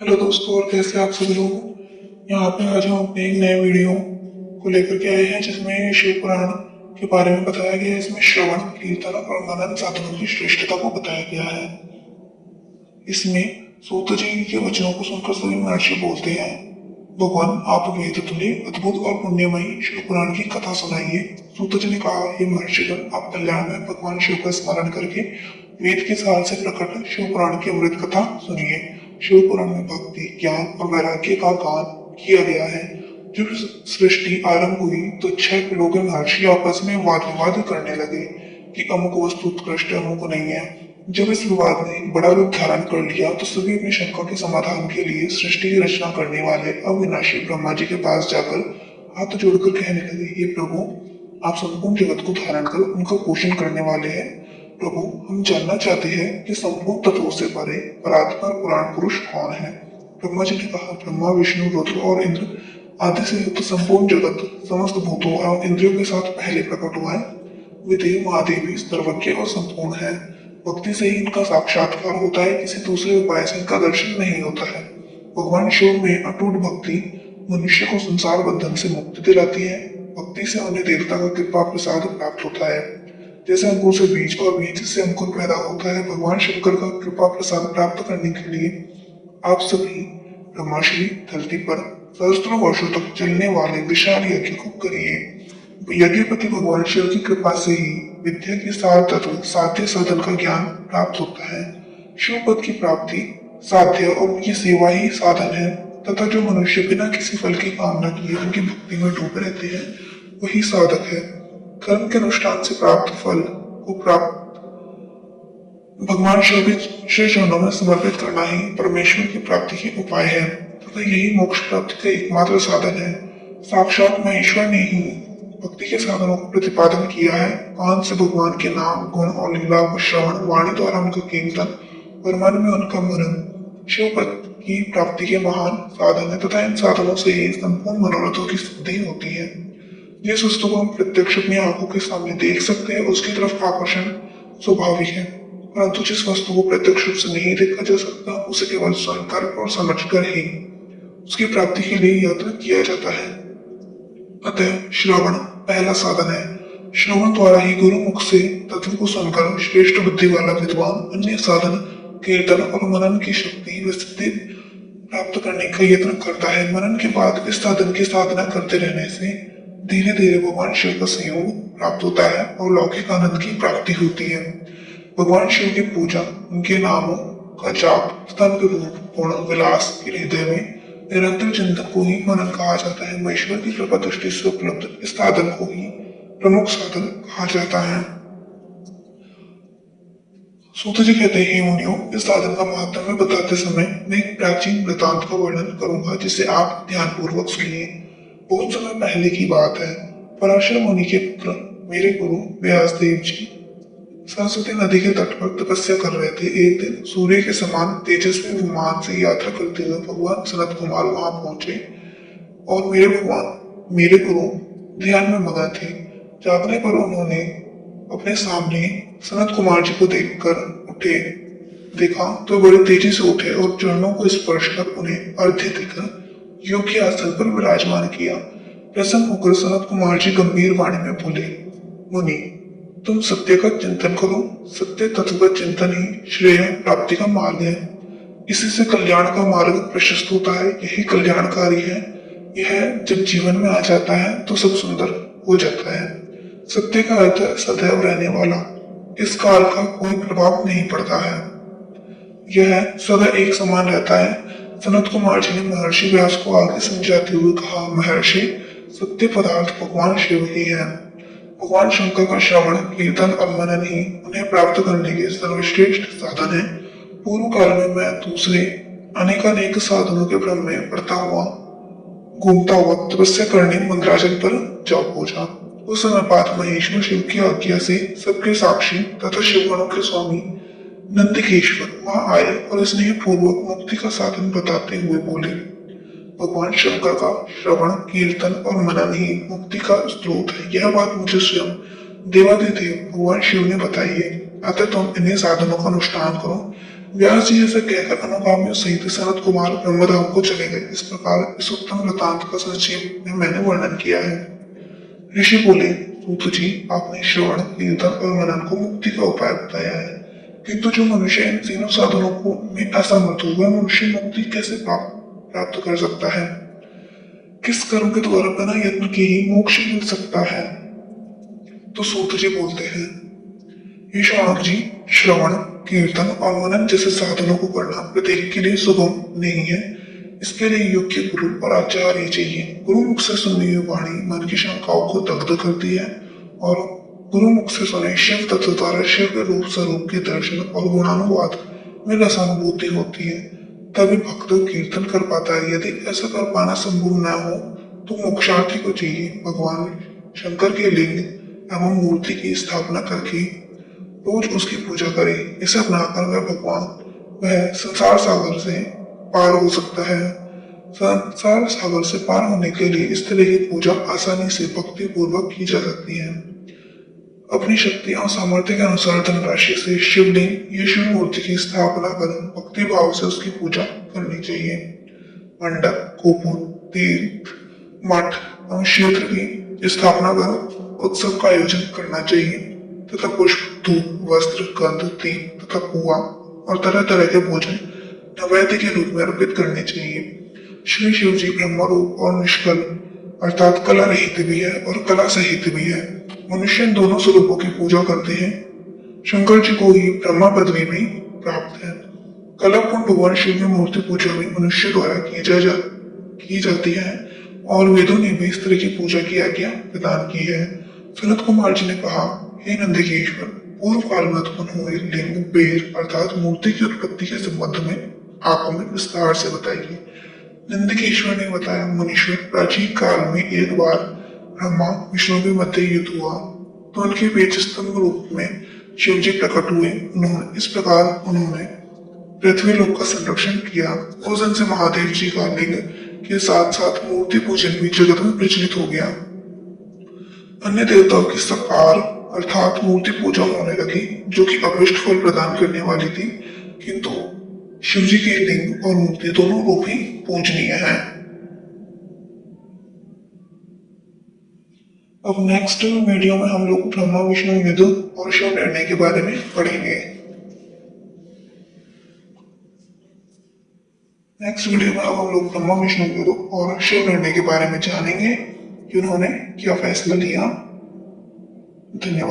Hello दोस्तों, और कैसे आप सभी लोग। यहाँ पे आज हम अपने एक नए वीडियो को लेकर के आए हैं जिसमें शिव पुराण के बारे में बताया गया है। इसमें श्रवण, कीर्तन और मनन साधनों की श्रेष्ठता को बताया गया है। इसमें सूत जी के वचनों को सुनकर सभी महर्षि बोलते हैं, भगवान आप वेद तुल्य अद्भुत और पुण्यमयी शिव पुराण की कथा सुनाइए। सूत जी ने कहा, हे महर्षिगण, आप कल्याण में भगवान शिव का स्मरण करके वेद के सार से प्रकट शिव पुराण की अमृत कथा सुनिए। शिव पुराण में भक्ति, ज्ञान और वैराग्य का गान किया गया है। जब सृष्टि आरंभ हुई तो 6 लोग महर्षि आपस में वाद विवाद करने लगे कि अमुक वस्तु उत्कृष्ट है, अमुक नहीं है। जब इस विवाद ने बड़ा रूप धारण कर लिया तो सभी अपनी शंका के समाधान के लिए सृष्टि की रचना करने वाले अविनाशी ब्रह्मा जी के पास जाकर हाथ जोड़कर कहने लगे, हे प्रभु, आप संपूर्ण जगत को धारण कर उनका पोषण करने वाले हैं। प्रभु, हम जानना चाहते हैं कि संपूर्ण तत्वों से परे परात्पर पुराण पुरुष कौन है। ब्रह्मा जी ने कहा, ब्रह्मा, विष्णु, रुद्र और इंद्र आदि से युक्त संपूर्ण जगत समस्त भूतों एवं इंद्रियों के साथ पहले प्रकट हुआ है। वे देव महादेवी सर्वज्ञ और संपूर्ण है। भक्ति से ही इनका साक्षात्कार होता है, किसी दूसरे उपाय से इनका दर्शन नहीं होता है। भगवान शिव में अटूट भक्ति मनुष्य को संसार बंधन से मुक्ति दिलाती है। भक्ति से उन्हें देवता का कृपा प्रसाद प्राप्त होता है। जैसे अंकुर से बीज और बीज से अंकुर पैदा होता है, भगवान शंकर का कृपा प्रसाद प्राप्त करने के लिए आप सभी ब्रह्मश्री धरती पर सहस्त्रों वर्षों तक चलने वाले विशाल यज्ञ को करिए। यज्ञपति भगवान शिव की कृपा से ही विद्या के सार तत्व साध्य साधन का ज्ञान प्राप्त होता है। शिव पद की प्राप्ति साध्य और उनकी सेवा ही साधन है, तथा जो मनुष्य बिना किसी फल की कामना किए उनकी भक्ति में डूबे रहते हैं वही साधक है। कर्म के अनुष्ठान से प्राप्त फल को प्राप्त भगवान शिव के श्री चरणों में समर्पित करना ही परमेश्वर की प्राप्ति के उपाय है, तथा यही मोक्ष प्राप्ति का एकमात्र साधन है। साक्षात महेश्वर ने ही भक्ति के साधनों का प्रतिपादन किया है। कान से भगवान के नाम, गुण और लीला को श्रवण, वाणी द्वारा उनका कीर्तन और मन में उनका मनन शिव पद की प्राप्ति के महान साधन है, तथा इन साधनों से ही संपूर्ण मनोरथों की सिद्धि होती है। जिस वस्तु को हम प्रत्यक्ष अपनी आंखों के सामने देख सकते हैं उसकी तरफ आकर्षण स्वाभाविक है, परंतु जिस वस्तु को प्रत्यक्ष रूप से नहीं देखा जा सकता उसे केवल सुनकर और समझकर ही उसकी प्राप्ति के लिए यत्न किया जाता है। अतः श्रवण पहला साधन है। श्रवण द्वारा ही गुरु मुख से तत्व को सुनकर श्रेष्ठ बुद्धि वाला विद्वान अन्य साधन, कीर्तन और मनन की शक्ति व सिद्धि प्राप्त करने का यत्न करता है। मनन के बाद इस साधन की साधना करते रहने से धीरे धीरे भगवान शिव का संयोग प्राप्त होता है और लौकिक आनंद की प्राप्ति होती है। भगवान शिव की पूजा, उनके नामों का जाप, स्तंभ रूप पूर्ण विलास के हृदय में निरंतर चिंतन को ही मनन कहा जाता है। महेश्वर की कृपा दृष्टि से उपलब्ध इस साधन को ही प्रमुख साधन कहा जाता है। सूत जी कहते हैं, मुनियों, इस साधन का महत्व में बताते समय मैं एक प्राचीन वृतांत का वर्णन करूंगा जिसे आप ध्यान पूर्वक सुनिए। बहुत समय पहले की बात है। पराशर मुनि के पुत्र मेरे गुरु व्यासदेव जी सरस्वती नदी के तट पर तपस्या कर रहे थे। एक दिन सूर्य के समान तेजस्वी विमान से यात्रा करते हुए भगवान सनत कुमार वहां पहुंचे और मेरे गुरु ध्यान में मगन थे। जागने पर उन्होंने अपने सामने सनत कुमार जी को देखा तो बड़े तेजी से उठे और चरणों को स्पर्श कर उन्हें अर्घ्य देकर योग्य आसन पर विराजमान किया। प्रसन्न होकर सनत कुमार जी गंभीर वाणी में बोले, मुनि, तुम सत्य का चिंतन करो। सत्य तत्व का चिंतन ही श्रेय प्राप्ति का मार्ग है। इसी से कल्याण का मार्ग प्रशस्त होता है। यही कल्याणकारी है। यह जब जीवन में आ जाता है तो सब सुंदर हो जाता है। सत्य का अर्थ सदैव रहने वाला। इस काल का कोई प्रभाव नहीं पड़ता है। यह सदा एक समान रहता है। सनत कुमार जी ने महर्षि व्यास को आगे समझाते हुए कहा, महर्षि, सत्य पदार्थ भगवान शिव ही है। भगवान शंकर का श्रवण, कीर्तन और मनन ही उन्हें प्राप्त करने के सर्वश्रेष्ठ साधन है। पूर्व काल में मैं दूसरे अनेकानेक साधनों के भ्रम में घूमता हुआ तपस्या करने मंदराचल पर जा पहुंचा। उस समय बाद महेश्वर शिव की आज्ञा से सबके साक्षी तथा शिवगणों के स्वामी नंदिकेश्वर वहां आए और स्नेह पूर्वक मुक्ति का साधन बताते हुए बोले, भगवान शंकर का श्रवण, कीर्तन और मनन ही मुक्ति का स्रोत है। यह बात मुझे स्वयं देवादिदेव भगवान शिव ने बताई है। अतः तुम इन्हीं साधनों का अनुष्ठान करो। व्यास जी ऐसा कहकर अनुगामियों सहित सनत कुमार ब्रह्मधाम को चले गए। इस प्रकार इस उत्तम वृतांत का संक्षेप में मैंने वर्णन किया है। ऋषि बोले, सूत जी, आपने श्रवण, कीर्तन और मनन को मुक्ति का उपाय बताया है, किंतु जो मनुष्य इन तीनों साधनों को में असमर्थ हो, वह मनुष्य मुक्ति कैसे प्राप्त कर सकता है? किस कर्म के द्वारा बिना यत्न के ही मोक्ष मिल सकता है? तो सूत जी बोलते हैं, हे शौनक जी, श्रवण, कीर्तन और मनन जैसे साधनों को करना प्रत्येक के लिए सुगम नहीं है। इसके लिए योग्य गुरु और आचार्य चाहिए। गुरु मुख से सुनी हुई वाणी मन की शंकाओं को दग्ध करती है और गुरु मुख से सुने शिव तत्व द्वारा शिव के रूप स्वरूप के दर्शन और गुणानुवाद में रसानुभूति होती है। तभी भक्त कीर्तन कर पाता है। यदि ऐसा कर पाना संभव न हो तो मोक्षार्थी को चाहिए भगवान शंकर के लिंग एवं मूर्ति की स्थापना करके रोज उसकी पूजा करे। इसे अपनाकर वह संसार सागर से पार हो सकता है। संसार सागर से पार होने के लिए इस तरह की पूजा आसानी से भक्ति पूर्वक की जा सकती है। अपनी शक्ति और सामर्थ्य के अनुसार धनराशि से शिवलिंग या शिव मूर्ति की स्थापना कर भक्ति भाव से उसकी पूजा करनी चाहिए। मंडप, गोपुर, तीर्थ, मठ और क्षेत्र की स्थापना कर उत्सव का आयोजन करना चाहिए तथा पुष्प, धूप, वस्त्र, गंध, तेल तथा पुआ और तरह तरह के भोजन नैवेद्य के रूप में अर्पित करने चाहिए। श्री शिव जी ब्रह्म रूप और निष्कल अर्थात कला रहित भी है और कला सहित भी है। मनुष्य इन दोनों स्वरूपों की पूजा करते हैं। शंकर जी को ही ब्रह्मा पदवी भी प्राप्त है। कलापूर्ण भगवान शिव की मूर्ति पूजा भी मनुष्य द्वारा की जाती है और वेदों ने भी इस तरह की पूजा की आज्ञा प्रदान की है। सनत कुमार जी ने कहा, हे नंदिकेश्वर, पूर्व काल में उत्पन्न हुए लिंग बेर अर्थात मूर्ति की उत्पत्ति के संबंध में आप हमें विस्तार से बताइए। नंदिकेश्वर ने बताया, मुनीश्वर, प्राचीन काल में एक बार ब्रह्मा विष्णु के मध्य युद्ध हुआ तो उनके बीच स्तंभ रूप में शिव जी प्रकट हुए। इस प्रकार उन्होंने पृथ्वी लोक का संरक्षण किया। उस दिन से महादेव जी का लिंग के साथ साथ मूर्ति पूजन भी जगत में प्रचलित हो गया। अन्य देवताओं की सकार अर्थात मूर्ति पूजा होने लगी जो कि अभिष्ट फल प्रदान करने वाली थी, किंतु शिव जी के लिंग और मूर्ति दोनों रूप ही पूजनीय हैं। अब नेक्स्ट वीडियो में हम लोग ब्रह्मा विष्णु युद्ध और शिव निर्णय के बारे में पढ़ेंगे। नेक्स्ट वीडियो में अब हम लोग ब्रह्मा विष्णु युद्ध और शिव निर्णय के बारे में जानेंगे कि उन्होंने क्या फैसला लिया। धन्यवाद।